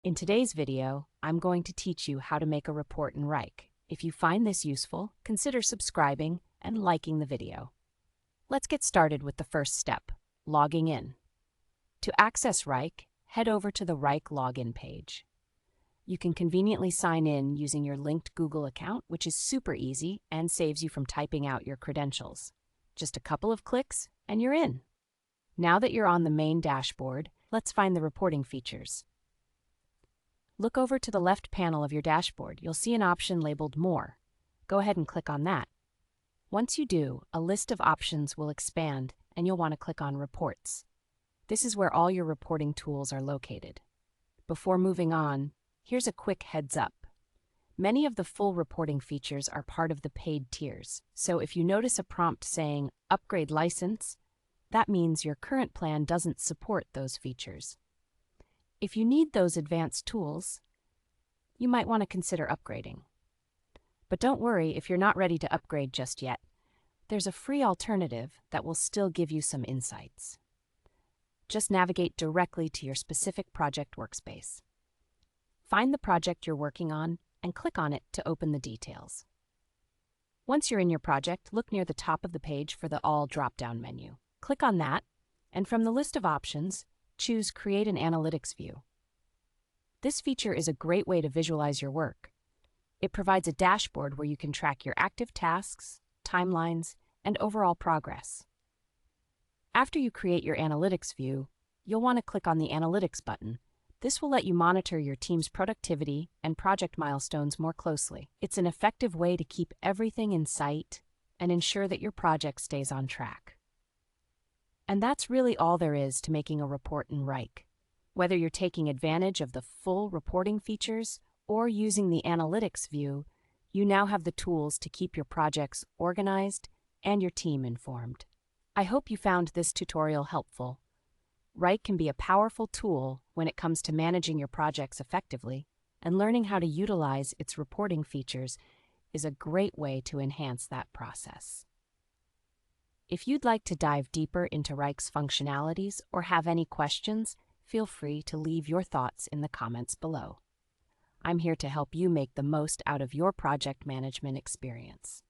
In today's video, I'm going to teach you how to make a report in Wrike. If you find this useful, consider subscribing and liking the video. Let's get started with the first step, logging in. To access Wrike, head over to the Wrike login page. You can conveniently sign in using your linked Google account, which is super easy and saves you from typing out your credentials. Just a couple of clicks and you're in. Now that you're on the main dashboard, let's find the reporting features. Look over to the left panel of your dashboard. You'll see an option labeled More. Go ahead and click on that. Once you do, a list of options will expand and you'll want to click on Reports. This is where all your reporting tools are located. Before moving on, here's a quick heads up. Many of the full reporting features are part of the paid tiers, so if you notice a prompt saying Upgrade License, that means your current plan doesn't support those features. If you need those advanced tools, you might want to consider upgrading. But don't worry if you're not ready to upgrade just yet. There's a free alternative that will still give you some insights. Just navigate directly to your specific project workspace. Find the project you're working on and click on it to open the details. Once you're in your project, look near the top of the page for the All drop-down menu. Click on that, and from the list of options, choose Create an Analytics View. This feature is a great way to visualize your work. It provides a dashboard where you can track your active tasks, timelines, and overall progress. After you create your Analytics view, you'll want to click on the Analytics button. This will let you monitor your team's productivity and project milestones more closely. It's an effective way to keep everything in sight and ensure that your project stays on track. And that's really all there is to making a report in Wrike. Whether you're taking advantage of the full reporting features or using the Analytics view, you now have the tools to keep your projects organized and your team informed. I hope you found this tutorial helpful. Wrike can be a powerful tool when it comes to managing your projects effectively, and learning how to utilize its reporting features is a great way to enhance that process. If you'd like to dive deeper into Wrike's functionalities or have any questions, feel free to leave your thoughts in the comments below. I'm here to help you make the most out of your project management experience.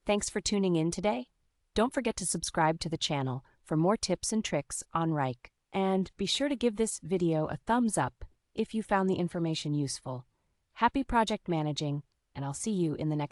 Thanks for tuning in today. Don't forget to subscribe to the channel for more tips and tricks on Wrike, and be sure to give this video a thumbs up if you found the information useful. Happy project managing, and I'll see you in the next